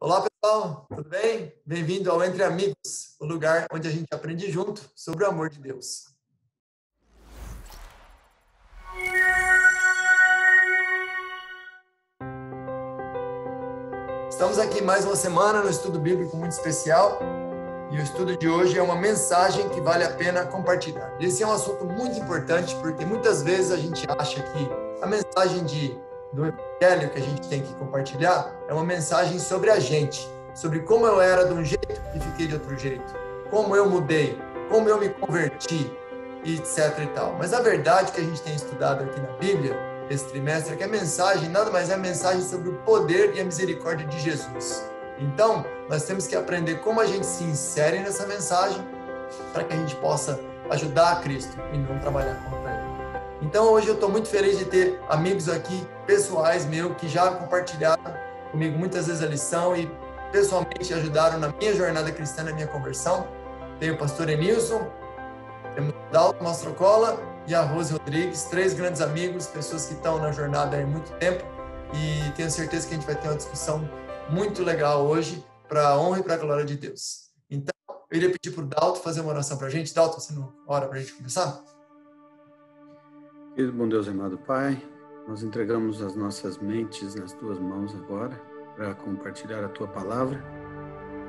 Olá, pessoal, tudo bem? Bem-vindo ao Entre Amigos, o lugar onde a gente aprende junto sobre o amor de Deus. Estamos aqui mais uma semana no estudo bíblico muito especial e o estudo de hoje é uma mensagem que vale a pena compartilhar. Esse é um assunto muito importante porque muitas vezes a gente acha que a mensagem do evangelho que a gente tem que compartilhar é uma mensagem sobre a gente, sobre como eu era de um jeito e fiquei de outro jeito, como eu mudei, como eu me converti, e etc e tal. Mas a verdade que a gente tem estudado aqui na Bíblia esse trimestre é que a mensagem nada mais é a mensagem sobre o poder e a misericórdia de Jesus. Então, nós temos que aprender como a gente se insere nessa mensagem para que a gente possa ajudar a Cristo e não trabalhar contra Ele. Então, hoje eu estou muito feliz de ter amigos aqui, pessoais meus, que já compartilharam comigo muitas vezes a lição e pessoalmente ajudaram na minha jornada cristã, na minha conversão. Tenho o pastor Enilson, temos o Dalton Mastrocola e a Rose Rodrigues, 3 grandes amigos, pessoas que estão na jornada há muito tempo, e tenho certeza que a gente vai ter uma discussão muito legal hoje para a honra e para a glória de Deus. Então, eu iria pedir para o Dalton fazer uma oração para a gente. Dalton, você não ora para a gente começar? Querido bom Deus, amado Pai, nós entregamos as nossas mentes nas Tuas mãos agora para compartilhar a Tua palavra,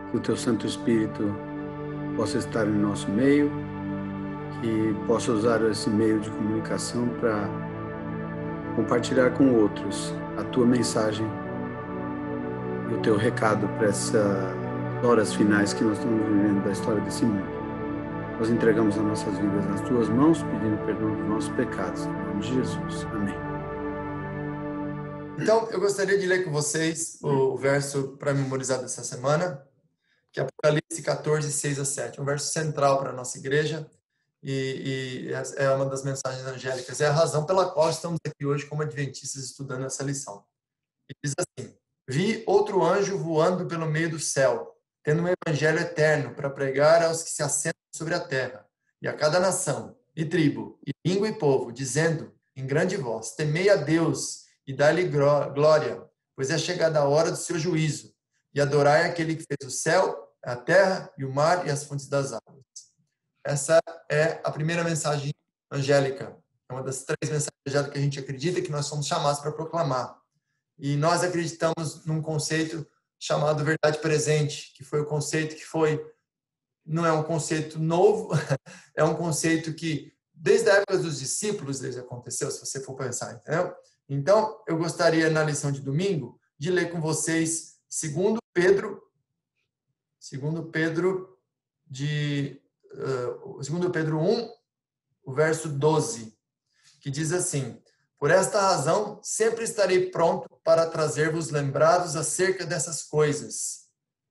que o Teu Santo Espírito possa estar em nosso meio, que possa usar esse meio de comunicação para compartilhar com outros a Tua mensagem e o Teu recado para essas horas finais que nós estamos vivendo da história desse mundo. Nós entregamos as nossas vidas nas Tuas mãos, pedindo perdão dos nossos pecados. Em nome de Jesus. Amém. Então, eu gostaria de ler com vocês o verso para memorizar dessa semana, que é Apocalipse 14, 6 a 7. Um verso central para a nossa igreja e é uma das mensagens angélicas. É a razão pela qual estamos aqui hoje como adventistas estudando essa lição. E diz assim: Vi outro anjo voando pelo meio do céu, tendo um evangelho eterno para pregar aos que se assentam sobre a terra, e a cada nação, e tribo, e língua e povo, dizendo em grande voz: Temei a Deus e dai-lhe glória, pois é chegada a hora do seu juízo, e adorai aquele que fez o céu, a terra e o mar e as fontes das águas. Essa é a primeira mensagem angélica. É uma das 3 mensagens angélicas que a gente acredita que nós somos chamados para proclamar. E nós acreditamos num conceito chamado verdade presente, que foi o conceito não é um conceito novo, é um conceito que, desde a época dos discípulos, desde aconteceu, se você for pensar, entendeu? Então, eu gostaria, na lição de domingo, de ler com vocês 2 Pedro 1, o verso 12, que diz assim: Por esta razão, sempre estarei pronto para trazer-vos lembrados acerca dessas coisas,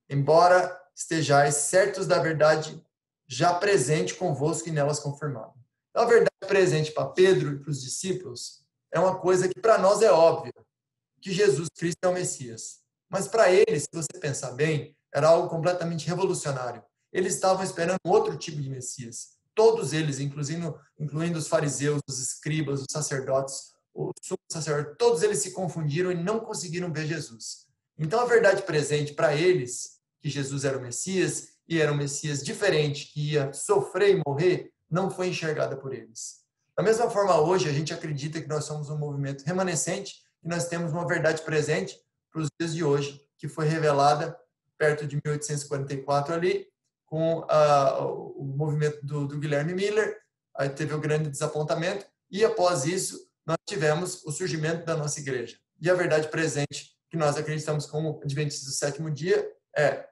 embora estejais certos da verdade já presente convosco e nelas confirmado. Então, a verdade presente para Pedro e para os discípulos é uma coisa que para nós é óbvia, que Jesus Cristo é o Messias. Mas para eles, se você pensar bem, era algo completamente revolucionário. Eles estavam esperando outro tipo de Messias. Todos eles, incluindo os fariseus, os escribas, os sacerdotes, os sumos sacerdotes, todos eles se confundiram e não conseguiram ver Jesus. Então, a verdade presente para eles, que Jesus era o Messias, e era um Messias diferente, que ia sofrer e morrer, não foi enxergada por eles. Da mesma forma, hoje, a gente acredita que nós somos um movimento remanescente e nós temos uma verdade presente para os dias de hoje, que foi revelada perto de 1844 ali, com o movimento do Guilherme Miller. Aí teve o grande desapontamento e, após isso, nós tivemos o surgimento da nossa igreja. E a verdade presente que nós acreditamos como adventistas do 7º dia é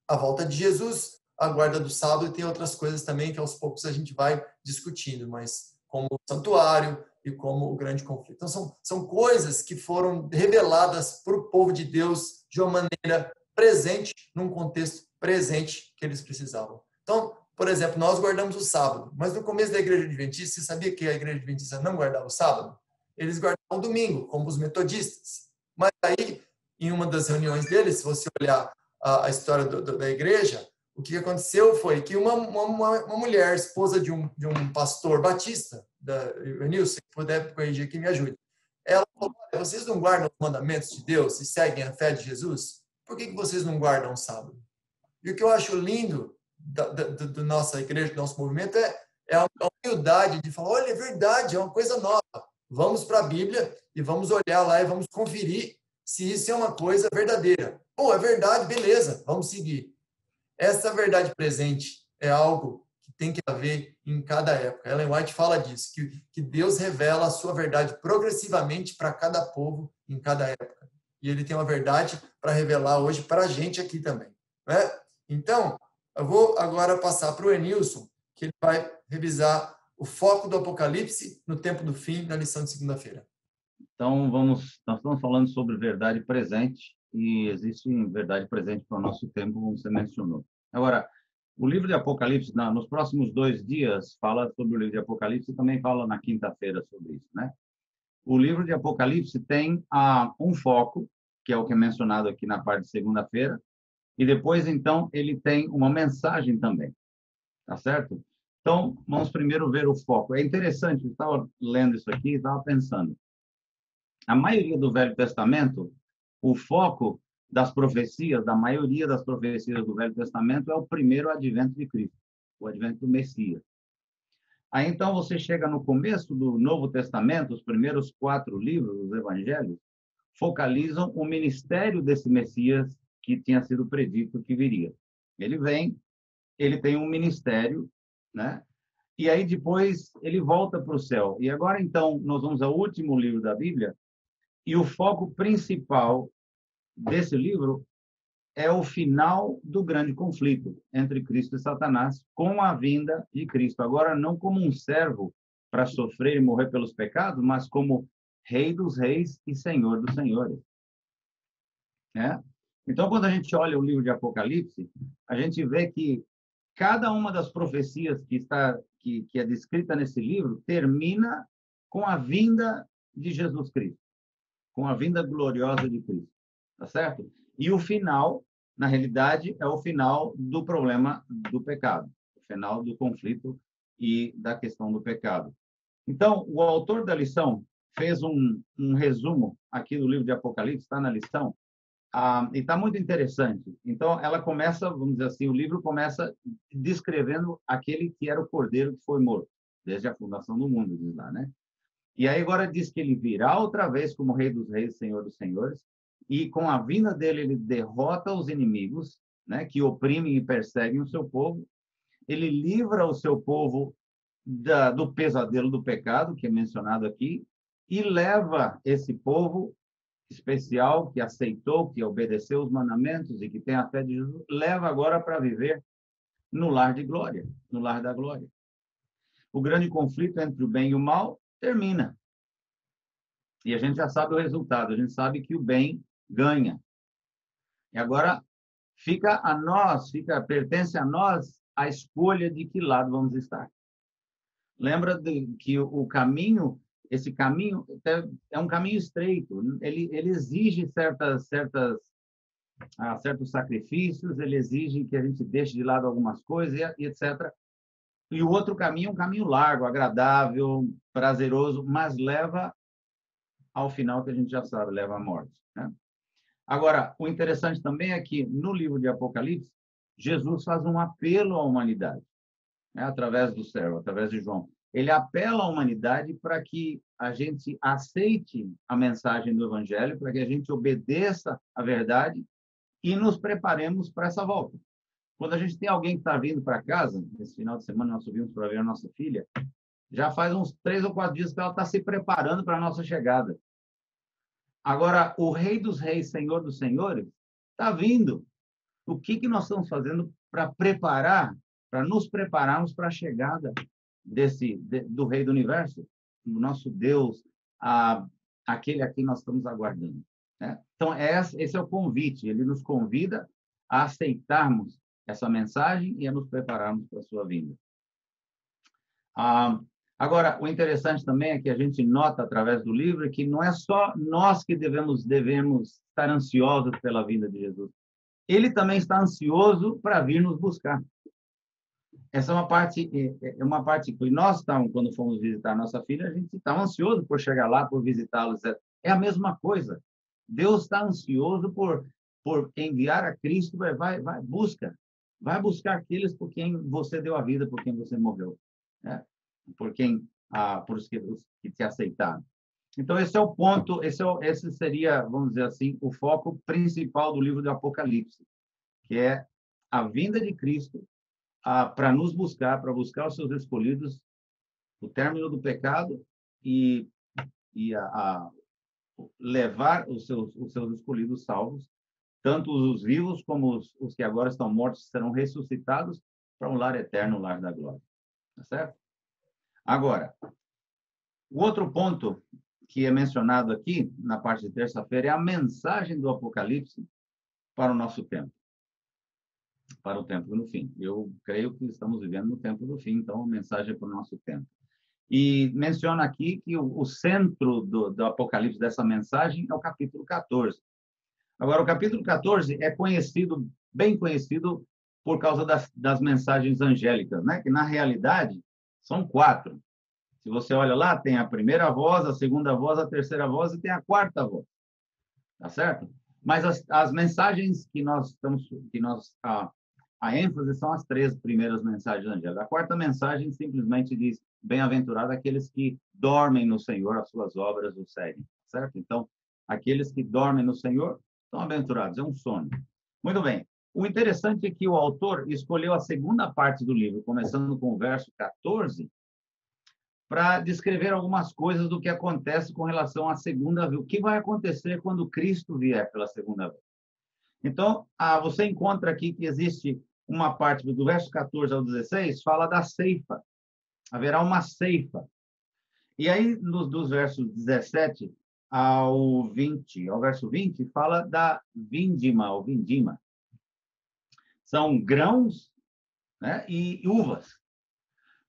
a volta de Jesus, a guarda do sábado, e tem outras coisas também que aos poucos a gente vai discutindo, mas como o santuário e como o grande conflito. Então, são coisas que foram reveladas para o povo de Deus de uma maneira presente, num contexto presente que eles precisavam. Então, por exemplo, nós guardamos o sábado, mas no começo da igreja adventista, você sabia que a igreja adventista não guardava o sábado? Eles guardavam o domingo, como os metodistas. Mas aí, em uma das reuniões deles, se você olhar a história da igreja, o que aconteceu foi que uma mulher, esposa de um pastor batista, da Nilson, se puder corrigir aqui, me ajude. Ela falou: vocês não guardam os mandamentos de Deus e seguem a fé de Jesus? por que vocês não guardam o sábado? E o que eu acho lindo da nossa igreja, do nosso movimento, é a humildade de falar, olha, é verdade, é uma coisa nova. Vamos para a Bíblia e vamos olhar lá e vamos conferir se isso é uma coisa verdadeira. Bom, é verdade, beleza, vamos seguir. Essa verdade presente é algo que tem que haver em cada época. Ellen White fala disso, que Deus revela a sua verdade progressivamente para cada povo em cada época. E ele tem uma verdade para revelar hoje para a gente aqui também. Né? Então, eu vou agora passar para o Enilson, que ele vai revisar o foco do Apocalipse no tempo do fim, na lição de segunda-feira. Então, nós estamos falando sobre verdade presente, e existe verdade presente para o nosso tempo, como você mencionou. Agora, o livro de Apocalipse, nos próximos 2 dias, fala sobre o livro de Apocalipse e também fala na quinta-feira sobre isso, né? O livro de Apocalipse tem um foco, que é o que é mencionado aqui na parte de segunda-feira, e depois, então, ele tem uma mensagem também, tá certo? Então, vamos primeiro ver o foco. É interessante, eu estava lendo isso aqui e estava pensando. A maioria do Velho Testamento, o foco das profecias, da maioria das profecias do Velho Testamento, é o primeiro advento de Cristo, o advento do Messias. Aí, então, você chega no começo do Novo Testamento, os primeiros 4 livros dos Evangelhos, focalizam o ministério desse Messias que tinha sido predito que viria. Ele vem, ele tem um ministério, né? E aí depois ele volta para o céu. E agora, então, nós vamos ao último livro da Bíblia, e o foco principal desse livro é o final do grande conflito entre Cristo e Satanás, com a vinda de Cristo. Agora, não como um servo para sofrer e morrer pelos pecados, mas como Rei dos Reis e Senhor dos Senhores. Então, quando a gente olha o livro de Apocalipse, a gente vê que cada uma das profecias que é descrita nesse livro termina com a vinda de Jesus Cristo, com a vinda gloriosa de Cristo, tá certo? E o final, na realidade, é o final do problema do pecado, o final do conflito e da questão do pecado. Então, o autor da lição fez um resumo aqui do livro de Apocalipse, está na lição, e está muito interessante. Então, ela começa, vamos dizer assim, o livro começa descrevendo aquele que era o cordeiro que foi morto, desde a fundação do mundo, diz lá, né? E aí agora diz que ele virá outra vez como Rei dos Reis, Senhor dos Senhores, e com a vinda dele ele derrota os inimigos, né, que oprimem e perseguem o seu povo. Ele livra o seu povo do pesadelo do pecado, que é mencionado aqui, e leva esse povo especial que aceitou, que obedeceu os mandamentos e que tem a fé de Jesus, leva agora para viver no lar de glória, no lar da glória. O grande conflito entre o bem e o mal termina. E a gente já sabe o resultado, a gente sabe que o bem ganha. E agora pertence a nós a escolha de que lado vamos estar. Lembra que o caminho, esse caminho é um caminho estreito, ele exige certos sacrifícios, ele exige que a gente deixe de lado algumas coisas e etc. E o outro caminho é um caminho largo, agradável, prazeroso, mas leva ao final que a gente já sabe, leva à morte, né? Agora, o interessante também é que no livro de Apocalipse, Jesus faz um apelo à humanidade, né? Através do servo, através de João. Ele apela à humanidade para que a gente aceite a mensagem do Evangelho, para que a gente obedeça à verdade e nos preparemos para essa volta. Quando a gente tem alguém que está vindo para casa, nesse final de semana nós subimos para ver a nossa filha, já faz uns 3 ou 4 dias que ela está se preparando para a nossa chegada. Agora, o Rei dos Reis, Senhor dos Senhores, está vindo. O que nós estamos fazendo para nos prepararmos para a chegada do Rei do Universo, do nosso Deus, aquele a quem nós estamos aguardando, né? Então, esse é o convite. Ele nos convida a aceitarmos essa mensagem e a nos prepararmos para a sua vinda. Agora, o interessante também é que a gente nota através do livro que não é só nós que devemos estar ansiosos pela vinda de Jesus. Ele também está ansioso para vir nos buscar. Essa é uma parte que nós quando fomos visitar nossa filha, a gente estava ansioso por chegar lá, por visitá-los. É a mesma coisa. Deus está ansioso por por enviar a Cristo, vai, busca. Vai buscar aqueles por quem você deu a vida, por quem você morreu, né? Por os que te aceitaram. Então, esse é o ponto, esse seria, vamos dizer assim, o foco principal do livro do Apocalipse, que é a vinda de Cristo para nos buscar, para buscar os seus escolhidos, o término do pecado e levar os seus escolhidos salvos, tanto os vivos como os que agora estão mortos serão ressuscitados para um lar eterno, o lar da glória. Tá certo? Agora, o outro ponto que é mencionado aqui, na parte de terça-feira, é a mensagem do Apocalipse para o nosso tempo. Para o tempo no fim. Eu creio que estamos vivendo no tempo do fim, então a mensagem é para o nosso tempo. E menciona aqui que o centro do Apocalipse, dessa mensagem, é o capítulo 14. Agora, o capítulo 14 é bem conhecido por causa das mensagens angélicas, né? Que, na realidade, são 4. Se você olha lá, tem a primeira voz, a segunda voz, a terceira voz e tem a quarta voz. Tá certo? Mas as mensagens a ênfase são as 3 primeiras mensagens angélicas. A quarta mensagem simplesmente diz: bem-aventurados aqueles que dormem no Senhor, as suas obras o seguem. Certo? Então, aqueles que dormem no Senhor estão aventurados, é um sono. Muito bem. O interessante é que o autor escolheu a segunda parte do livro, começando com o verso 14, para descrever algumas coisas do que acontece com relação à segunda vez. O que vai acontecer quando Cristo vier pela segunda vez? Então, você encontra aqui que existe uma parte do verso 14 ao 16, fala da ceifa. Haverá uma ceifa. E aí, dos versos 17 ao verso 20, fala da vindima, ou vindima. São grãos, né, e uvas.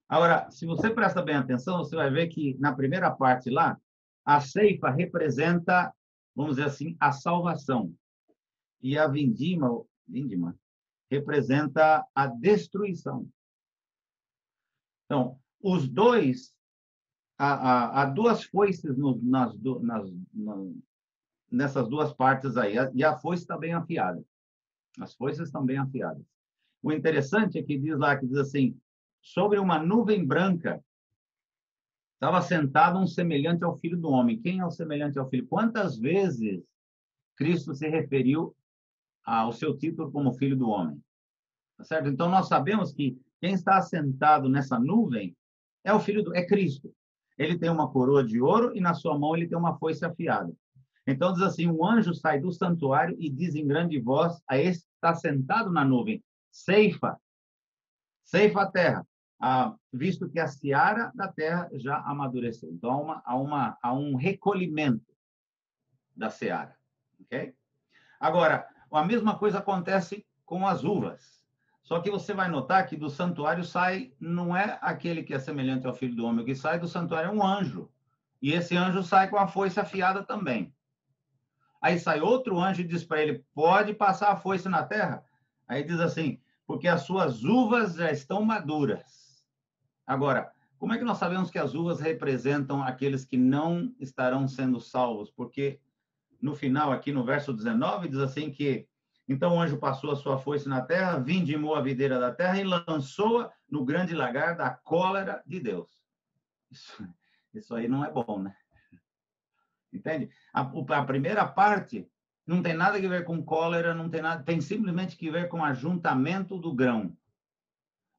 Agora, se você presta bem atenção, você vai ver que na primeira parte lá, a ceifa representa, vamos dizer assim, a salvação. E a vindima representa a destruição. Então, os dois, há 2 foices nessas 2 partes aí, e a foice está bem afiada. As foices estão bem afiadas. O interessante é que diz assim: sobre uma nuvem branca estava sentado um semelhante ao Filho do Homem. Quem é o semelhante ao Filho? Quantas vezes Cristo se referiu ao seu título como Filho do Homem? Tá certo? Então, nós sabemos que quem está assentado nessa nuvem é Cristo. Ele tem uma coroa de ouro e na sua mão ele tem uma foice afiada. Então, diz assim: um anjo sai do santuário e diz em grande voz a esse que está sentado na nuvem: ceifa a terra, visto que a seara da terra já amadureceu. Então, há um recolhimento da seara. Okay? Agora, a mesma coisa acontece com as uvas. Só que você vai notar que do santuário não é aquele que é semelhante ao Filho do Homem, o que sai do santuário é um anjo. E esse anjo sai com a foice afiada também. Aí sai outro anjo e diz para ele: pode passar a foice na terra? Aí diz assim: porque as suas uvas já estão maduras. Agora, como é que nós sabemos que as uvas representam aqueles que não estarão sendo salvos? Porque no final, aqui no verso 19, diz assim que: então o anjo passou a sua foice na terra, vindimou a videira da terra e lançou-a no grande lagar da cólera de Deus. Isso aí não é bom, né? Entende? A primeira parte não tem nada a ver com cólera, não tem nada, tem simplesmente que ver com ajuntamento do grão.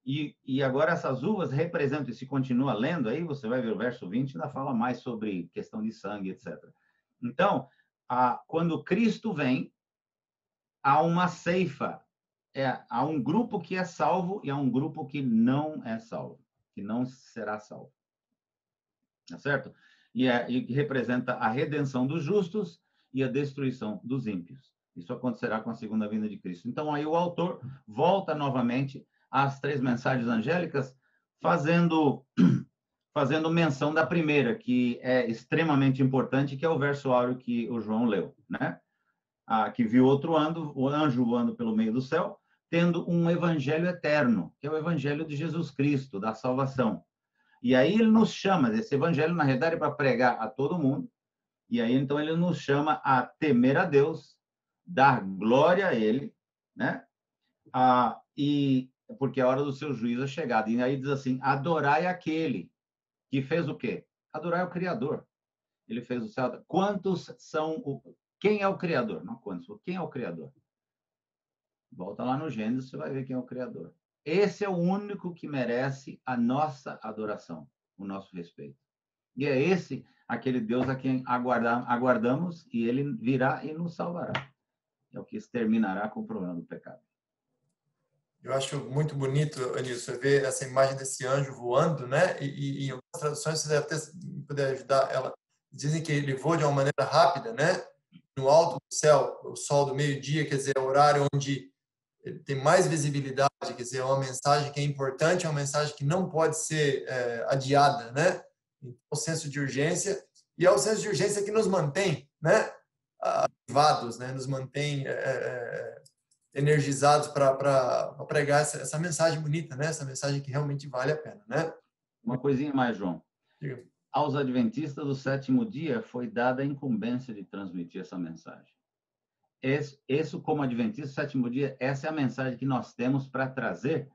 E agora essas uvas representam, e se continua lendo aí, você vai ver o verso 20, ainda fala mais sobre questão de sangue, etc. Então, quando Cristo vem, há uma ceifa, há um grupo que é salvo e há um grupo que não é salvo, que não será salvo. Tá certo? E que representa a redenção dos justos e a destruição dos ímpios. Isso acontecerá com a segunda vinda de Cristo. Então, aí o autor volta novamente às 3 mensagens angélicas, fazendo menção da primeira, que é extremamente importante, que é o verso áureo que o João leu, né? Que viu o anjo voando pelo meio do céu, tendo um evangelho eterno, que é o evangelho de Jesus Cristo, da salvação. E aí ele nos chama, esse evangelho, na realidade, é para pregar a todo mundo, e aí, então, ele nos chama a temer a Deus, dar glória a ele, né? E porque a hora do seu juízo é chegada. E aí diz assim, adorai aquele que fez o quê? Adorai o Criador. Ele fez o céu. Quantos são quem é o Criador? Não quantos, quem é o Criador? Volta lá no Gênesis, você vai ver quem é o Criador. Esse é o único que merece a nossa adoração, o nosso respeito. E é esse, aquele Deus a quem aguardamos, e ele virá e nos salvará. É o que exterminará com o problema do pecado. Eu acho muito bonito, Anilson, você ver essa imagem desse anjo voando, né? E em algumas traduções, você deve poder ajudar ela. Dizem que ele voa de uma maneira rápida, né? No alto do céu, o sol do meio-dia, quer dizer, é o horário onde ele tem mais visibilidade, quer dizer, é uma mensagem que é importante, é uma mensagem que não pode ser adiada, né? Então, o senso de urgência, e é o senso de urgência que nos mantém, né? Ativados, né? Nos mantém energizados para pregar essa mensagem bonita, né? Essa mensagem que realmente vale a pena, né? Uma coisinha mais, João. Diga. Aos adventistas do sétimo dia foi dada a incumbência de transmitir essa mensagem. Esse como adventista do sétimo dia, essa é a mensagem que nós temos para trazer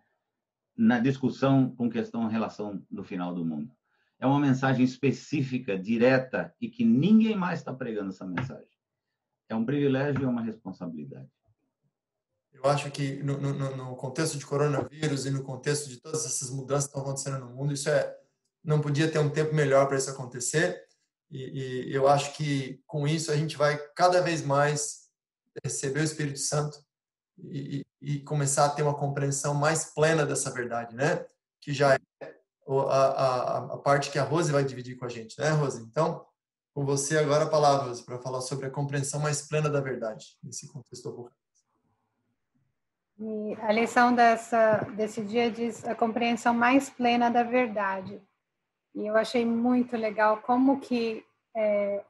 na discussão com questão em relação do final do mundo. É uma mensagem específica, direta, e que ninguém mais está pregando essa mensagem. É um privilégio e uma responsabilidade. Eu acho que no contexto de coronavírus e no contexto de todas essas mudanças que estão acontecendo no mundo, não podia ter um tempo melhor para isso acontecer. E eu acho que com isso a gente vai cada vez mais receber o Espírito Santo e começar a ter uma compreensão mais plena dessa verdade, né? Que já é a parte que a Rose vai dividir com a gente, né, Rose? Então, com você agora a palavra, Rose, para falar sobre a compreensão mais plena da verdade nesse contexto apocalíptico. E a lição desse dia diz a compreensão mais plena da verdade. E eu achei muito legal como que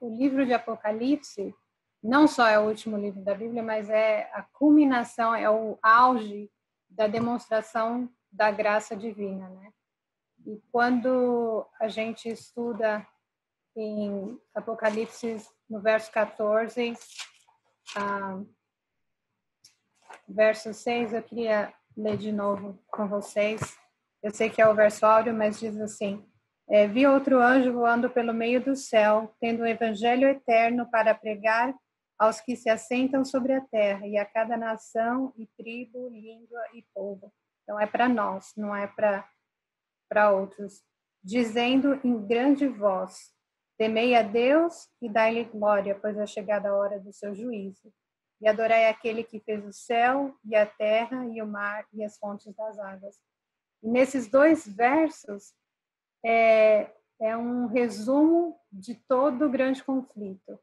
o livro de Apocalipse não só é o último livro da Bíblia, mas é a culminação, é o auge da demonstração da graça divina, né? E quando a gente estuda em Apocalipse, no verso 14, verso 6, eu queria ler de novo com vocês. Eu sei que é o verso áureo, mas diz assim: vi outro anjo voando pelo meio do céu, tendo o evangelho eterno para pregar aos que se assentam sobre a terra, e a cada nação, e tribo, língua e povo. Então é para nós, não é para outros. Dizendo em grande voz: temei a Deus e dai-lhe glória, pois é chegada a hora do seu juízo. E adorai aquele que fez o céu e a terra e o mar e as fontes das águas. E nesses dois versos é um resumo de todo o grande conflito.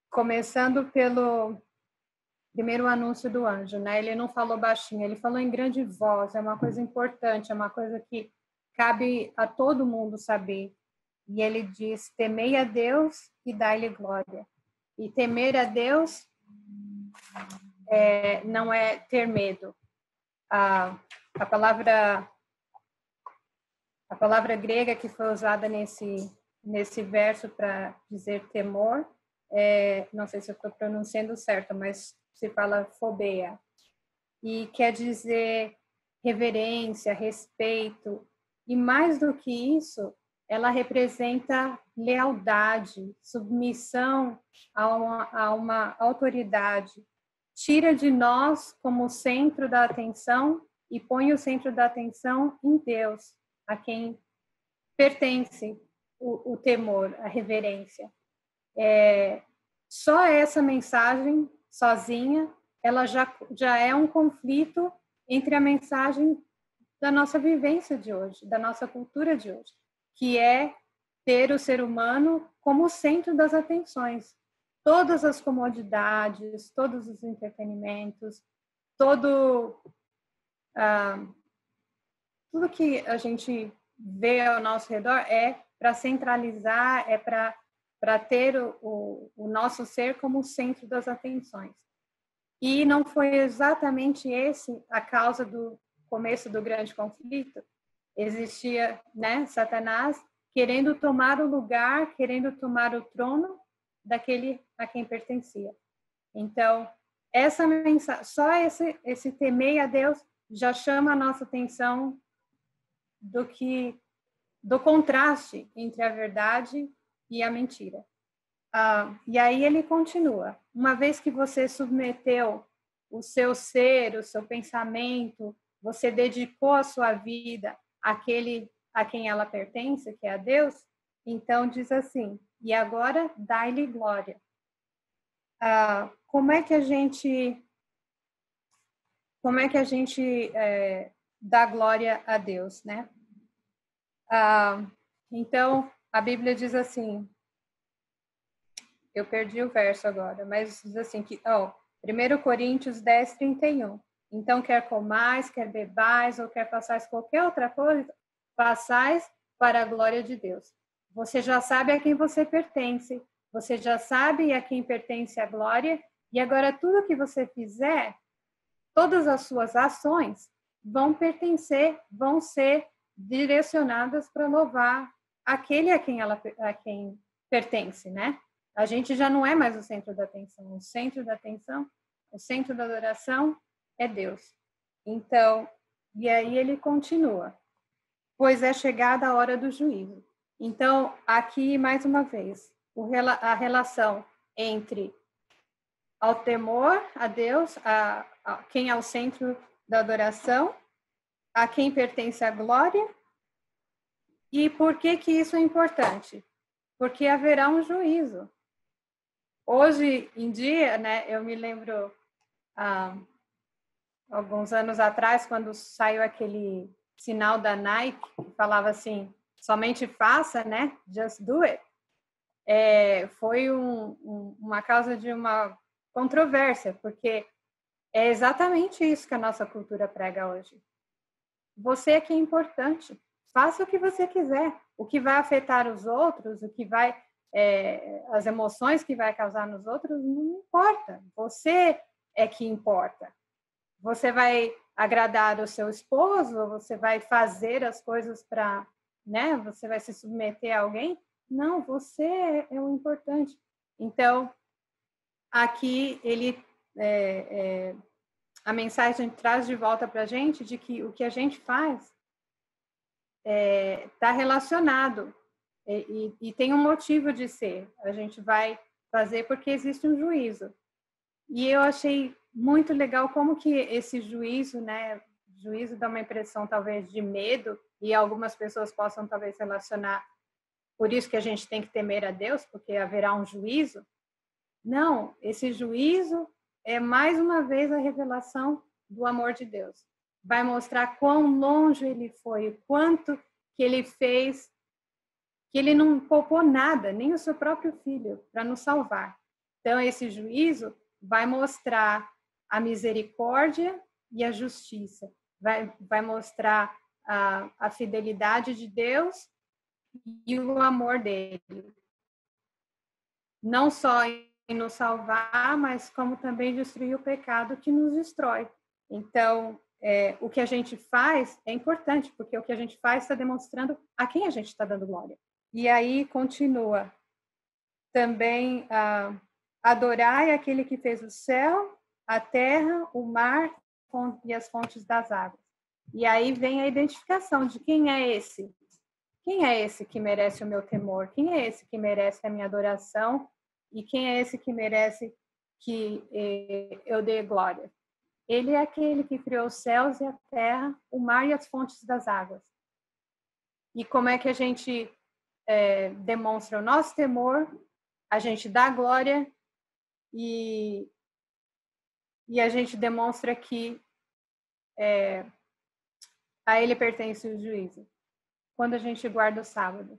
Começando pelo primeiro anúncio do anjo, né? Ele não falou baixinho, ele falou em grande voz. É uma coisa importante, é uma coisa que cabe a todo mundo saber. E ele diz: temei a Deus e dai-lhe glória. E temer a Deus não é ter medo. A palavra grega que foi usada nesse verso para dizer temor, não sei se eu estou pronunciando certo, mas se fala fobeia, e quer dizer reverência, respeito, e mais do que isso, ela representa lealdade, submissão a uma autoridade. Tira de nós como centro da atenção e põe o centro da atenção em Deus, a quem pertence o temor, a reverência. Só essa mensagem, sozinha, ela já é um conflito entre a mensagem da nossa vivência de hoje, da nossa cultura de hoje, que é ter o ser humano como centro das atenções. Todas as comodidades, todos os entretenimentos, tudo que a gente vê ao nosso redor é para centralizar, é para ter o nosso ser como centro das atenções. E não foi exatamente esse a causa do começo do grande conflito. Existia, né, Satanás querendo tomar o lugar, querendo tomar o trono daquele a quem pertencia. Então, essa mensagem, só esse temer a Deus já chama a nossa atenção do contraste entre a verdade e a mentira. E aí ele continua: uma vez que você submeteu o seu ser, o seu pensamento, você dedicou a sua vida àquele a quem ela pertence, que é a Deus, então diz assim: e agora dai-lhe glória. Como é que a gente dá glória a Deus, né? Então a Bíblia diz assim, eu perdi o verso agora, mas diz assim que 1 Coríntios 10, 31. Então, quer comais, quer bebais, ou quer façais qualquer outra coisa, façais para a glória de Deus. Você já sabe a quem você pertence, você já sabe a quem pertence a glória, e agora tudo que você fizer, todas as suas ações vão ser direcionadas para louvar aquele a quem pertence, né? A gente já não é mais o centro da atenção. O centro da atenção, o centro da adoração é Deus. Então, e aí ele continua: pois é chegada a hora do juízo. Então, aqui, mais uma vez, a relação entre ao temor a Deus, a quem é o centro da adoração, a quem pertence a glória. E por que isso é importante? Porque haverá um juízo. Hoje em dia, né, eu me lembro, alguns anos atrás, quando saiu aquele sinal da Nike, que falava assim, somente faça, né, just do it, foi uma causa de uma controvérsia, porque é exatamente isso que a nossa cultura prega hoje. Você é que é importante, faça o que você quiser, o que vai afetar os outros, o que vai... as emoções que vai causar nos outros, não importa. Você é que importa. Você vai agradar o seu esposo, você vai fazer as coisas para, né? Você vai se submeter a alguém? Não, você é o importante. Então, aqui a mensagem traz de volta para a gente de que o que a gente faz está relacionado. E tem um motivo de ser. A gente vai fazer porque existe um juízo. E eu achei muito legal como que esse juízo, né? Juízo dá uma impressão talvez de medo, e algumas pessoas possam talvez relacionar, por isso que a gente tem que temer a Deus, porque haverá um juízo. Não, esse juízo é mais uma vez a revelação do amor de Deus. Vai mostrar quão longe ele foi, o quanto que ele fez, que ele não poupou nada, nem o seu próprio filho, para nos salvar. Então, esse juízo vai mostrar a misericórdia e a justiça. Vai mostrar a fidelidade de Deus e o amor dele. Não só em nos salvar, mas como também destruir o pecado que nos destrói. Então, o que a gente faz é importante, porque o que a gente faz está demonstrando a quem a gente está dando glória. E aí continua também: adorai aquele que fez o céu, a terra, o mar e as fontes das águas. E aí vem a identificação de quem é esse. Quem é esse que merece o meu temor? Quem é esse que merece a minha adoração? E quem é esse que merece que eu dê glória? Ele é aquele que criou os céus e a terra, o mar e as fontes das águas. E como é que a gente demonstra o nosso temor? A gente dá glória e a gente demonstra que a ele pertence o juízo, quando a gente guarda o sábado.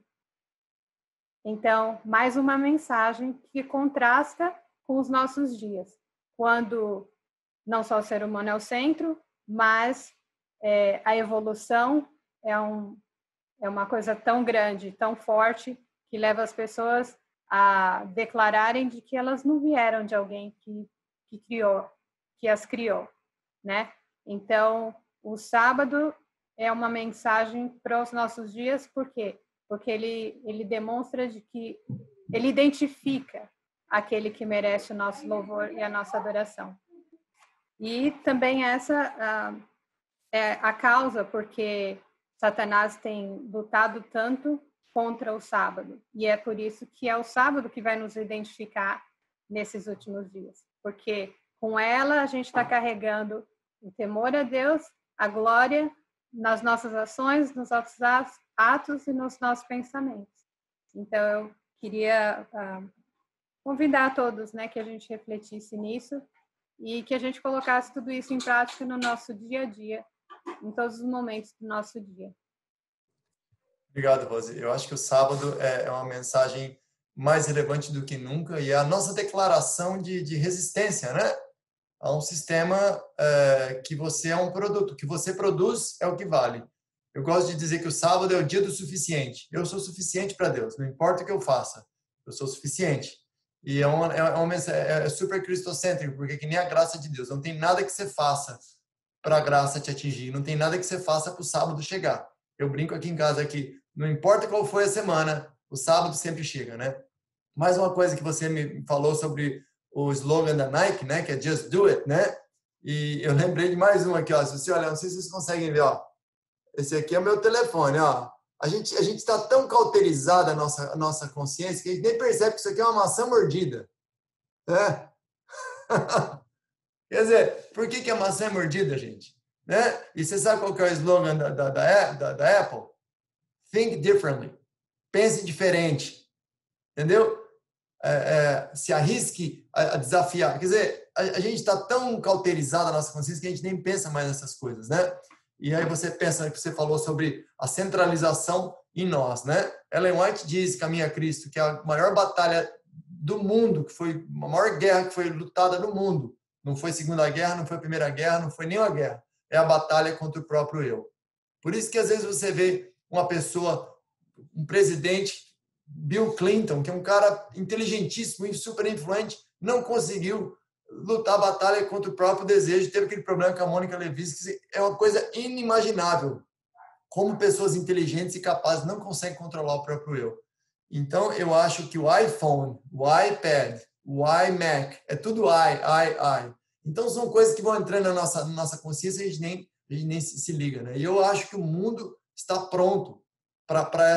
Então, mais uma mensagem que contrasta com os nossos dias, quando não só o ser humano é o centro, mas a evolução é uma coisa tão grande, tão forte, que leva as pessoas a declararem de que elas não vieram de alguém que as criou, né? Então, o sábado é uma mensagem para os nossos dias, por quê? Porque ele demonstra de que ele identifica aquele que merece o nosso louvor e a nossa adoração. E também essa é a causa porque Satanás tem lutado tanto contra o sábado. E é por isso que é o sábado que vai nos identificar nesses últimos dias. Porque com ela a gente está carregando o temor a Deus, a glória nas nossas ações, nos nossos atos e nos nossos pensamentos. Então, eu queria convidar todos, né, que a gente refletisse nisso e que a gente colocasse tudo isso em prática no nosso dia a dia, em todos os momentos do nosso dia. Obrigado, Rose. Eu acho que o sábado é uma mensagem mais relevante do que nunca e é a nossa declaração de resistência, né? A um sistema que você é um produto, o que você produz é o que vale. Eu gosto de dizer que o sábado é o dia do suficiente. Eu sou suficiente para Deus, não importa o que eu faça, eu sou suficiente. E é super cristocêntrico, porque que nem a graça de Deus, não tem nada que você faça para a graça te atingir, não tem nada que você faça para o sábado chegar. Eu brinco aqui em casa que não importa qual foi a semana, o sábado sempre chega, né? Mais uma coisa que você me falou sobre o slogan da Nike, né, que é Just Do It, né? E eu lembrei de mais um aqui, ó. Se você olhar, não sei se vocês conseguem ver, ó. Esse aqui é o meu telefone, ó. A gente está tão cauterizada a nossa consciência que a gente nem percebe que isso aqui é uma maçã mordida, né? Quer dizer, por que a maçã é mordida, gente? Né? E você sabe qual que é o slogan da Apple? Think differently. Pense diferente. Entendeu? Se arrisque a desafiar. Quer dizer, a gente está tão cauterizado na nossa consciência que a gente nem pensa mais nessas coisas, né? E aí você pensa que você falou sobre a centralização em nós, né? Ellen White diz, Caminho a Cristo, que a maior batalha do mundo, que foi a maior guerra que foi lutada no mundo, não foi Segunda Guerra, não foi Primeira Guerra, não foi nenhuma guerra, é a batalha contra o próprio eu. Por isso que às vezes você vê uma pessoa, um presidente, Bill Clinton, que é um cara inteligentíssimo e super influente, não conseguiu lutar a batalha contra o próprio desejo, teve aquele problema com a Mônica Lewinsky, é uma coisa inimaginável, como pessoas inteligentes e capazes não conseguem controlar o próprio eu. Então, eu acho que o iPhone, o iPad, o iMac, é tudo I. Então, são coisas que vão entrando na nossa consciência e a gente nem se liga, né? E eu acho que o mundo está pronto para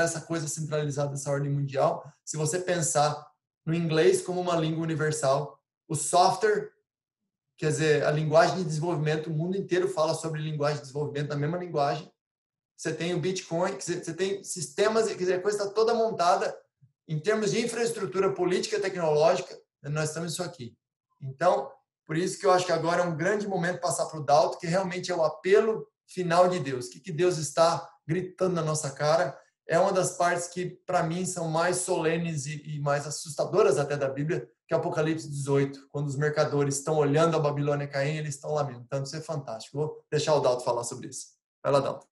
essa coisa centralizada dessa ordem mundial. Se você pensar no inglês como uma língua universal, o software, quer dizer, a linguagem de desenvolvimento, o mundo inteiro fala sobre linguagem de desenvolvimento na mesma linguagem. Você tem o Bitcoin, você tem sistemas, quer dizer, a coisa está toda montada em termos de infraestrutura política e tecnológica, nós estamos isso aqui. Então, por isso que eu acho que agora é um grande momento passar para o Dalton, que realmente é o apelo final de Deus. O que Deus está gritando na nossa cara é uma das partes que, para mim, são mais solenes e mais assustadoras até da Bíblia, que é Apocalipse 18, quando os mercadores estão olhando a Babilônia cair, eles estão lamentando. Isso é fantástico. Vou deixar o Dalton falar sobre isso. Vai lá, Dalton.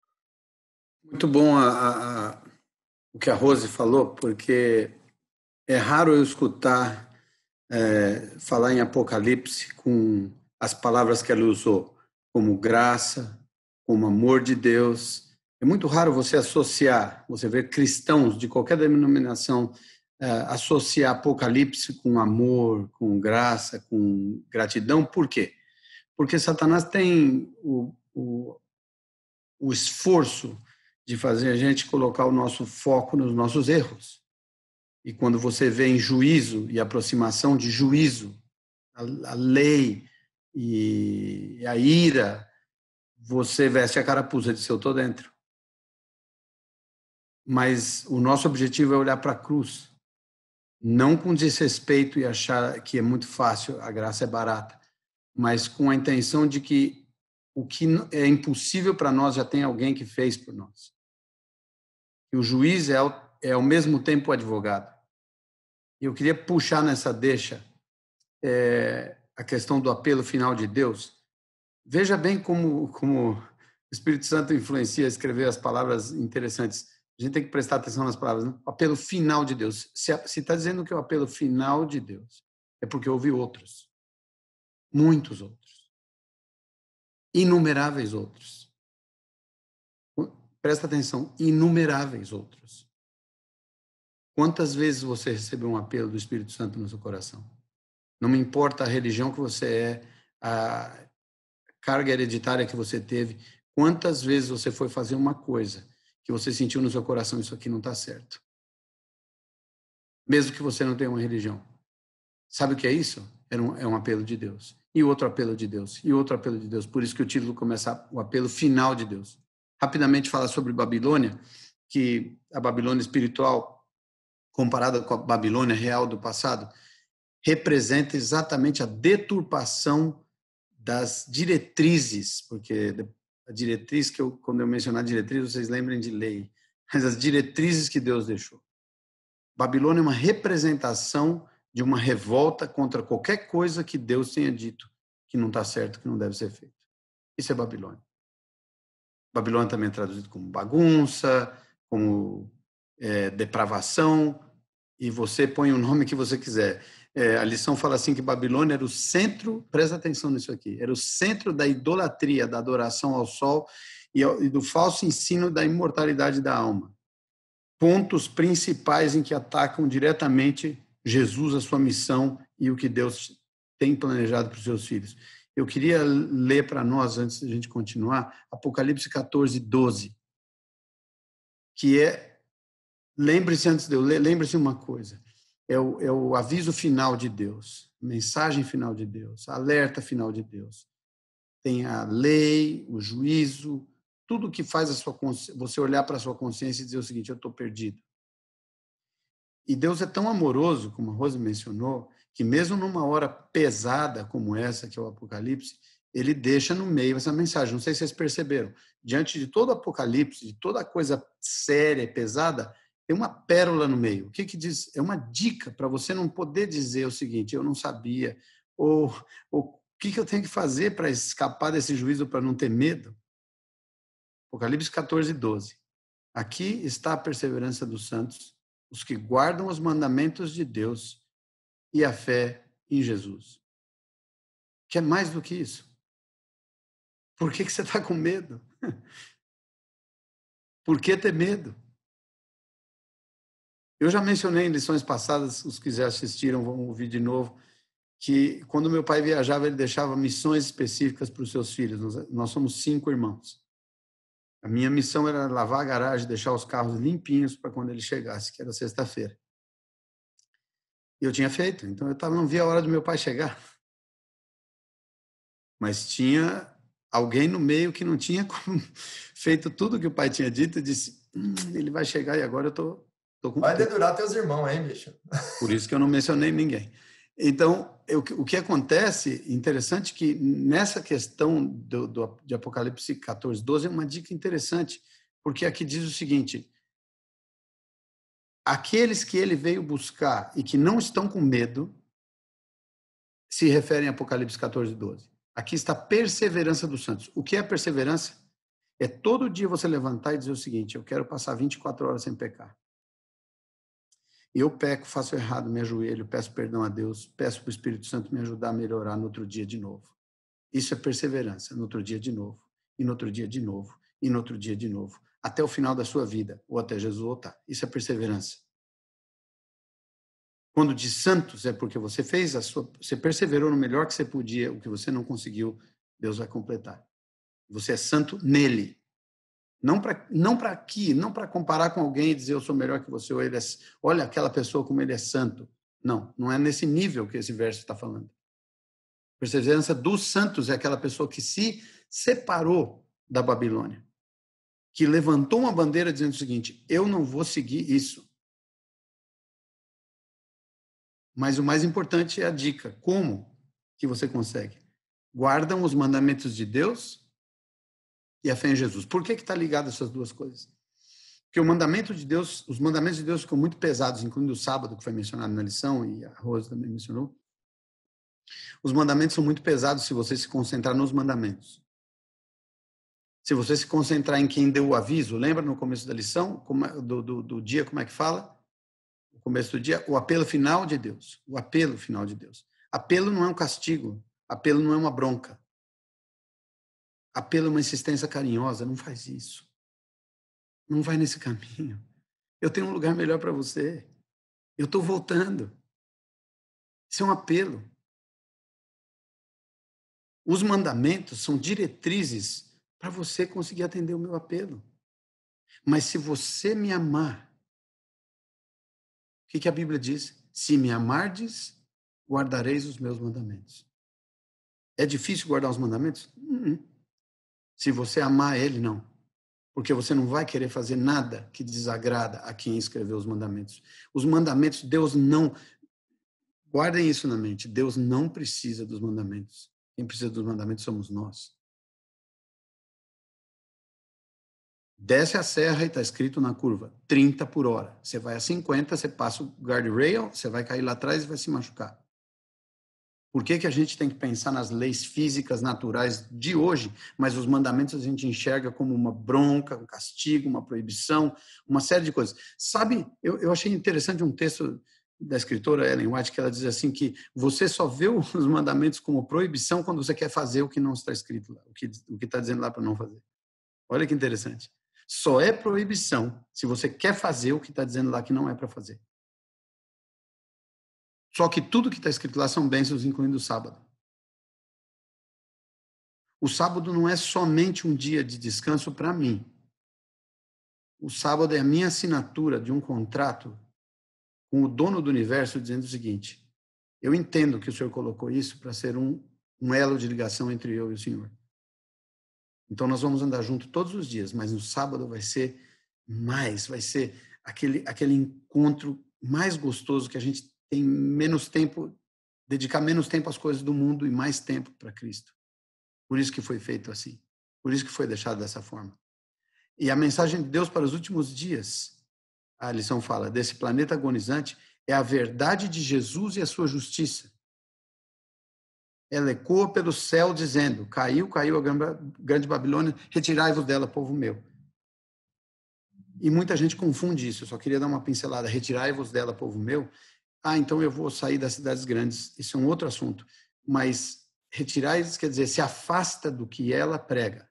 Muito bom o que a Rose falou, porque é raro eu escutar falar em Apocalipse com as palavras que ela usou, como graça, como amor de Deus. É muito raro você associar, você ver cristãos de qualquer denominação associar Apocalipse com amor, com graça, com gratidão. Por quê? Porque Satanás tem o esforço de fazer a gente colocar o nosso foco nos nossos erros. E quando você vê em juízo e aproximação de juízo, a lei e a ira, você veste a carapuça de eu estou dentro. Mas o nosso objetivo é olhar para a cruz, não com desrespeito e achar que é muito fácil, a graça é barata, mas com a intenção de que o que é impossível para nós já tem alguém que fez por nós. E o juiz é ao mesmo tempo o advogado. E eu queria puxar nessa deixa a questão do apelo final de Deus. Veja bem como o Espírito Santo influencia a escrever as palavras interessantes. A gente tem que prestar atenção nas palavras, né? O apelo final de Deus. Se está dizendo que é o apelo final de Deus, é porque houve outros. Muitos outros. Inumeráveis outros. Presta atenção, inumeráveis outros. Quantas vezes você recebeu um apelo do Espírito Santo no seu coração? Não me importa a religião que você é, a carga hereditária que você teve, quantas vezes você foi fazer uma coisa que você sentiu no seu coração, isso aqui não está certo. Mesmo que você não tenha uma religião. Sabe o que é isso? É um apelo de Deus. E outro apelo de Deus. E outro apelo de Deus. Por isso que o título começa o apelo final de Deus. Rapidamente fala sobre Babilônia, que a Babilônia espiritual, comparada com a Babilônia real do passado, representa exatamente a deturpação das diretrizes, porque a diretriz quando eu mencionar diretriz, vocês lembrem de lei, mas as diretrizes que Deus deixou. Babilônia é uma representação de uma revolta contra qualquer coisa que Deus tenha dito que não está certo, que não deve ser feito. Isso é Babilônia. Babilônia também é traduzido como bagunça, como depravação, e você põe o nome que você quiser. A lição fala assim que Babilônia era o centro, presta atenção nisso aqui, era o centro da idolatria, da adoração ao sol e do falso ensino da imortalidade da alma. Pontos principais em que atacam diretamente Jesus, a sua missão e o que Deus tem planejado para os seus filhos. Eu queria ler para nós, antes de a gente continuar, Apocalipse 14, 12, que lembre-se antes de eu ler, lembre-se uma coisa, é o aviso final de Deus, mensagem final de Deus, alerta final de Deus. Tem a lei, o juízo, tudo que faz você olhar para a sua consciência e dizer o seguinte: eu estou perdido. E Deus é tão amoroso, como a Rose mencionou, que mesmo numa hora pesada como essa, que é o Apocalipse, ele deixa no meio essa mensagem. Não sei se vocês perceberam. Diante de todo o Apocalipse, de toda coisa séria e pesada, tem uma pérola no meio. O que diz? É uma dica para você não poder dizer o seguinte: eu não sabia, ou o que eu tenho que fazer para escapar desse juízo, para não ter medo? Apocalipse 14, 12. Aqui está a perseverança dos santos, os que guardam os mandamentos de Deus e a fé em Jesus. Que é mais do que isso. Por que você está com medo? Por que ter medo? Eu já mencionei em lições passadas, os que já assistiram vão ouvir de novo, que quando meu pai viajava, ele deixava missões específicas para os seus filhos. Nós somos 5 irmãos. A minha missão era lavar a garagem, deixar os carros limpinhos para quando ele chegasse, que era sexta-feira. E eu tinha feito, então eu não via a hora do meu pai chegar. Mas tinha alguém no meio que não tinha feito tudo que o pai tinha dito e disse: ele vai chegar e agora eu tô com... Vai dedurar teus irmãos, hein, bicho? Por isso que eu não mencionei ninguém. Então, o que acontece, interessante que nessa questão de Apocalipse 14, 12 é uma dica interessante, porque aqui diz o seguinte: aqueles que ele veio buscar e que não estão com medo se referem a Apocalipse 14, 12. Aqui está a perseverança dos santos. O que é perseverança? É todo dia você levantar e dizer o seguinte: eu quero passar 24 horas sem pecar. Eu peco, faço errado, me ajoelho, peço perdão a Deus, peço para o Espírito Santo me ajudar a melhorar no outro dia de novo. Isso é perseverança, no outro dia de novo, e no outro dia de novo, e no outro dia de novo, até o final da sua vida, ou até Jesus voltar. Isso é perseverança. Quando diz santos, é porque você você perseverou no melhor que você podia, o que você não conseguiu, Deus vai completar. Você é santo nele. Não para aqui, não para comparar com alguém e dizer eu sou melhor que você, ou ele olha aquela pessoa como ele é santo. Não é nesse nível que esse verso está falando. Perseverança dos santos é aquela pessoa que se separou da Babilônia, que levantou uma bandeira dizendo o seguinte: eu não vou seguir isso. Mas o mais importante é a dica. Como que você consegue? Guardam os mandamentos de Deus e a fé em Jesus. Por que está ligado essas duas coisas? Porque os mandamentos de Deus ficam muito pesados, incluindo o sábado, que foi mencionado na lição, e a Rose também mencionou. Os mandamentos são muito pesados se você se concentrar nos mandamentos. Se você se concentrar em quem deu o aviso, lembra no começo da lição, do dia, como é que fala? No começo do dia, o apelo final de Deus. O apelo final de Deus. Apelo não é um castigo. Apelo não é uma bronca. Apelo é uma insistência carinhosa. Não faz isso. Não vai nesse caminho. Eu tenho um lugar melhor para você. Eu estou voltando. Isso é um apelo. Os mandamentos são diretrizes para você conseguir atender o meu apelo. Mas se você me amar, o que a Bíblia diz? Se me amardes, guardareis os meus mandamentos. É difícil guardar os mandamentos? Se você amar ele, não. Porque você não vai querer fazer nada que desagrada a quem escreveu os mandamentos. Os mandamentos, Deus não... Guardem isso na mente. Deus não precisa dos mandamentos. Quem precisa dos mandamentos somos nós. Desce a serra e está escrito na curva, 30 por hora. Você vai a 50, você passa o guardrail, você vai cair lá atrás e vai se machucar. Por que a gente tem que pensar nas leis físicas naturais de hoje, mas os mandamentos a gente enxerga como uma bronca, um castigo, uma proibição, uma série de coisas. Sabe, eu achei interessante um texto da escritora Ellen White, que ela diz assim que você só vê os mandamentos como proibição quando você quer fazer o que não está escrito lá, o que está dizendo lá para não fazer. Olha que interessante. Só é proibição se você quer fazer o que está dizendo lá que não é para fazer. Só que tudo que está escrito lá são bênçãos, incluindo o sábado. O sábado não é somente um dia de descanso para mim. O sábado é a minha assinatura de um contrato com o dono do universo dizendo o seguinte: eu entendo que o Senhor colocou isso para ser um elo de ligação entre eu e o Senhor. Então nós vamos andar junto todos os dias, mas no sábado vai ser aquele encontro mais gostoso, que a gente tem menos tempo, dedicar menos tempo às coisas do mundo e mais tempo para Cristo. Por isso que foi feito assim. Por isso que foi deixado dessa forma. E a mensagem de Deus para os últimos dias, a lição fala, desse planeta agonizante, é a verdade de Jesus e a sua justiça. Ela ecoa pelo céu dizendo, caiu a grande Babilônia, retirai-vos dela, povo meu. E muita gente confunde isso, eu só queria dar uma pincelada, retirai-vos dela, povo meu. Então eu vou sair das cidades grandes, isso é um outro assunto. Mas retirai-vos quer dizer, se afasta do que ela prega.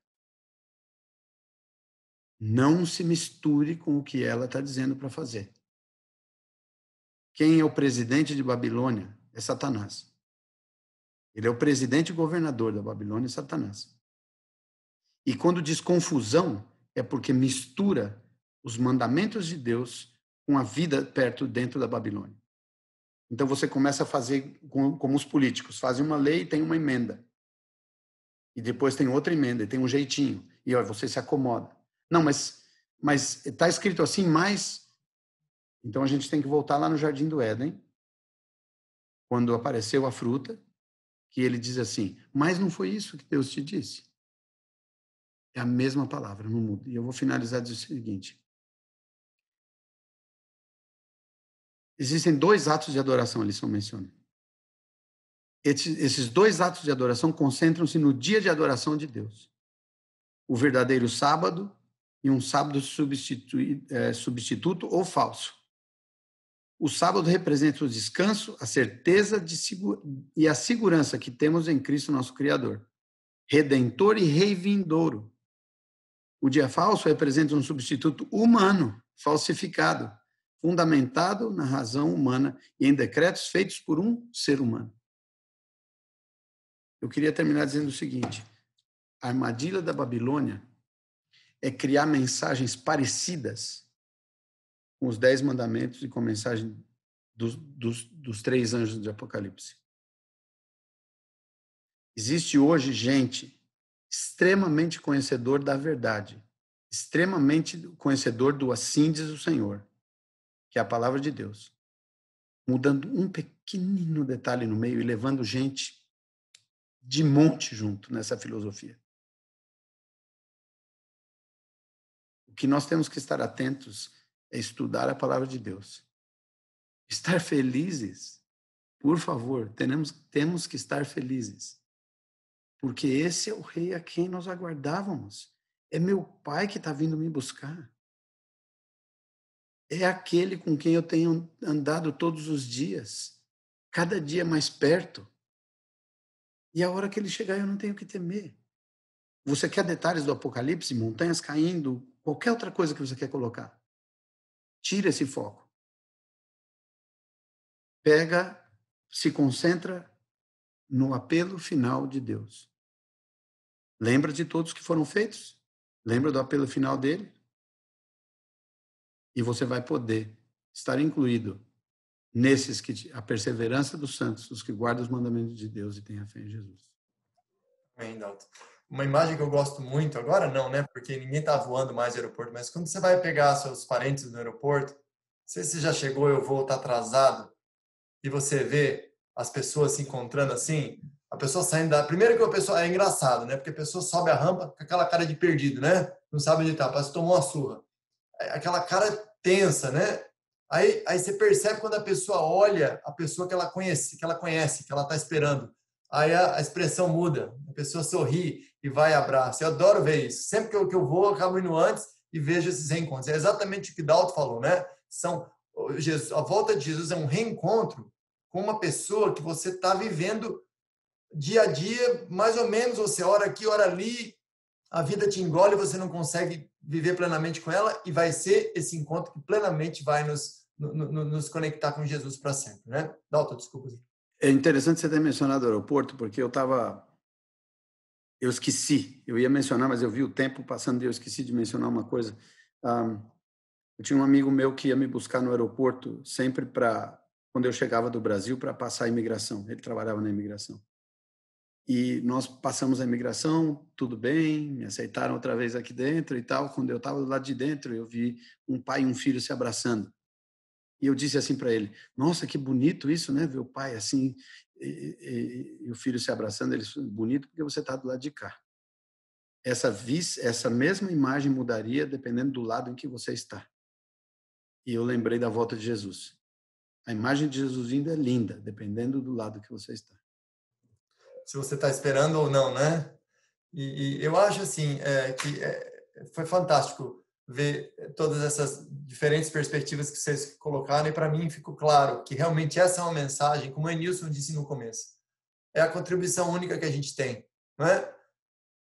Não se misture com o que ela está dizendo para fazer. Quem é o presidente de Babilônia? É Satanás. Ele é o presidente e governador da Babilônia, Satanás. E quando diz confusão, é porque mistura os mandamentos de Deus com a vida dentro da Babilônia. Então você começa a fazer como os políticos, fazem uma lei e tem uma emenda. E depois tem outra emenda, e tem um jeitinho. E você se acomoda. Não, mas está escrito assim, mas... Então a gente tem que voltar lá no Jardim do Éden, quando apareceu a fruta, que ele diz assim, mas não foi isso que Deus te disse. É a mesma palavra, não muda. E eu vou finalizar dizendo o seguinte. Existem 2 atos de adoração, a lição menciona. Esses 2 atos de adoração concentram-se no dia de adoração de Deus. O verdadeiro sábado e um sábado substituto ou falso. O sábado representa o descanso, a certeza e a segurança que temos em Cristo, nosso Criador, Redentor e Rei vindouro. O dia falso representa um substituto humano, falsificado, fundamentado na razão humana e em decretos feitos por um ser humano. Eu queria terminar dizendo o seguinte: a armadilha da Babilônia é criar mensagens parecidas com os 10 mandamentos e com a mensagem dos 3 anjos de Apocalipse. Existe hoje gente extremamente conhecedor da verdade, extremamente conhecedor do assim diz o Senhor, que é a palavra de Deus, mudando um pequenino detalhe no meio e levando gente de monte junto nessa filosofia. O que nós temos que estar atentos é estudar a palavra de Deus. Estar felizes, por favor, temos que estar felizes. Porque esse é o rei a quem nós aguardávamos. É meu pai que está vindo me buscar. É aquele com quem eu tenho andado todos os dias, cada dia mais perto. E a hora que ele chegar, eu não tenho que temer. Você quer detalhes do Apocalipse, montanhas caindo, qualquer outra coisa que você quer colocar? Tira esse foco. se concentra no apelo final de Deus. Lembra de todos que foram feitos? Lembra do apelo final dele? E você vai poder estar incluído nesses que a perseverança dos santos, os que guardam os mandamentos de Deus e têm a fé em Jesus. Amém, Dalton. Uma imagem que eu gosto muito, agora não, né? Porque ninguém está voando mais no aeroporto, mas quando você vai pegar seus parentes no aeroporto, não sei se já chegou, eu vou estar atrasado, e você vê as pessoas se encontrando assim, a pessoa saindo da... Primeiro que a pessoa... É engraçado, né? Porque a pessoa sobe a rampa com aquela cara de perdido, né? Não sabe onde está, parece que tomou uma surra. Aquela cara tensa, né? Aí você percebe quando a pessoa olha a pessoa que ela conhece, que ela está esperando. Aí a expressão muda, a pessoa sorri e vai e abraça. Eu adoro ver isso. Sempre que eu vou, eu acabo indo antes e vejo esses reencontros. É exatamente o que Dalton falou, né? A volta de Jesus é um reencontro com uma pessoa que você está vivendo dia a dia, mais ou menos, você ora aqui, ora ali, a vida te engole e você não consegue viver plenamente com ela, e vai ser esse encontro que plenamente vai nos conectar com Jesus para sempre, né? Dalton, desculpa. É interessante você ter mencionado o aeroporto, porque eu esqueci, eu ia mencionar, mas eu vi o tempo passando e eu esqueci de mencionar uma coisa. Eu tinha um amigo meu que ia me buscar no aeroporto sempre quando eu chegava do Brasil, para passar a imigração. Ele trabalhava na imigração. E nós passamos a imigração, tudo bem, me aceitaram outra vez aqui dentro e tal. Quando eu estava do lado de dentro, eu vi um pai e um filho se abraçando. E eu disse assim para ele: nossa, que bonito isso, né? Ver o pai assim e o filho se abraçando. Ele disse: bonito porque você está do lado de cá. Essa mesma imagem mudaria dependendo do lado em que você está. E eu lembrei da volta de Jesus. A imagem de Jesus vindo é linda, dependendo do lado que você está. Se você está esperando ou não, né? E eu acho assim foi fantástico ver todas essas diferentes perspectivas que vocês colocaram, e para mim ficou claro que realmente essa é uma mensagem, como o Enilson disse no começo, é a contribuição única que a gente tem, não é?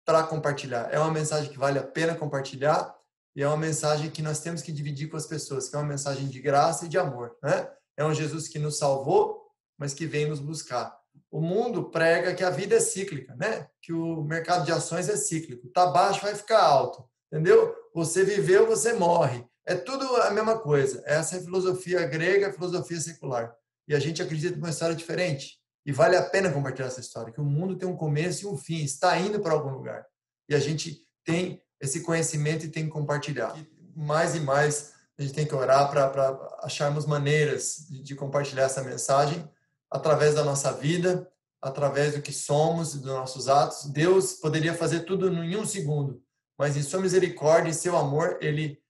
Para compartilhar. É uma mensagem que vale a pena compartilhar, e é uma mensagem que nós temos que dividir com as pessoas, que é uma mensagem de graça e de amor, né? É um Jesus que nos salvou, mas que vem nos buscar. O mundo prega que a vida é cíclica, né? Que o mercado de ações é cíclico. Tá baixo, vai ficar alto, entendeu? Você viveu, você morre. É tudo a mesma coisa. Essa é a filosofia grega, a filosofia secular. E a gente acredita numa história diferente. E vale a pena compartilhar essa história, que o mundo tem um começo e um fim, está indo para algum lugar. E a gente tem esse conhecimento e tem que compartilhar. E mais e mais a gente tem que orar para acharmos maneiras de compartilhar essa mensagem através da nossa vida, através do que somos, dos nossos atos. Deus poderia fazer tudo em um segundo, mas em sua misericórdia e seu amor, Ele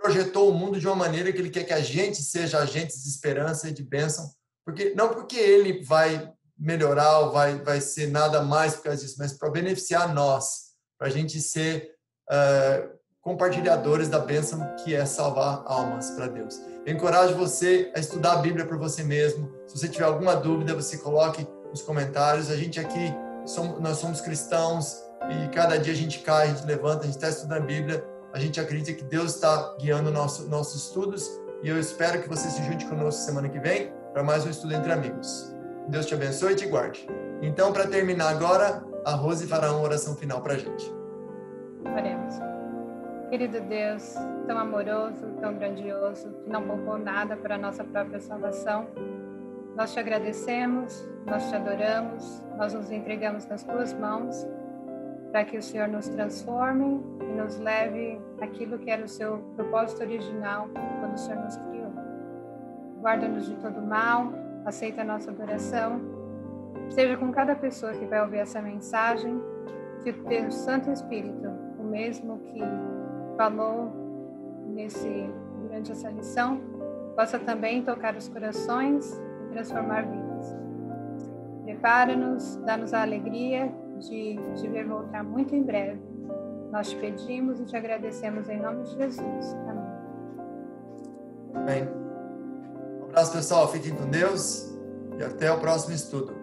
projetou o mundo de uma maneira que Ele quer que a gente seja agentes de esperança e de bênção, não porque Ele vai melhorar ou vai ser nada mais por causa disso, mas para beneficiar nós, para a gente ser compartilhadores da bênção que é salvar almas para Deus. Eu encorajo você a estudar a Bíblia por você mesmo. Se você tiver alguma dúvida, você coloque nos comentários. A gente aqui, nós somos cristãos, e cada dia a gente cai, a gente levanta, a gente está estudando a Bíblia. A gente acredita que Deus está guiando nossos estudos, e eu espero que você se junte conosco semana que vem para mais um estudo entre amigos. Deus te abençoe e te guarde. Então, para terminar agora, a Rose fará uma oração final para a gente. Oremos. Querido Deus, tão amoroso, tão grandioso, que não poupou nada para a nossa própria salvação, nós te agradecemos, nós te adoramos, nós nos entregamos nas tuas mãos, para que o Senhor nos transforme e nos leve àquilo que era o seu propósito original quando o Senhor nos criou. Guarda-nos de todo mal, aceita a nossa adoração, seja com cada pessoa que vai ouvir essa mensagem, que o teu Santo Espírito, o mesmo que falou durante essa lição, possa também tocar os corações e transformar vidas. Prepara-nos, dá-nos a alegria de te ver voltar muito em breve. Nós te pedimos e te agradecemos em nome de Jesus. Amém. Amém. Um abraço, pessoal. Fiquem com Deus e até o próximo estudo.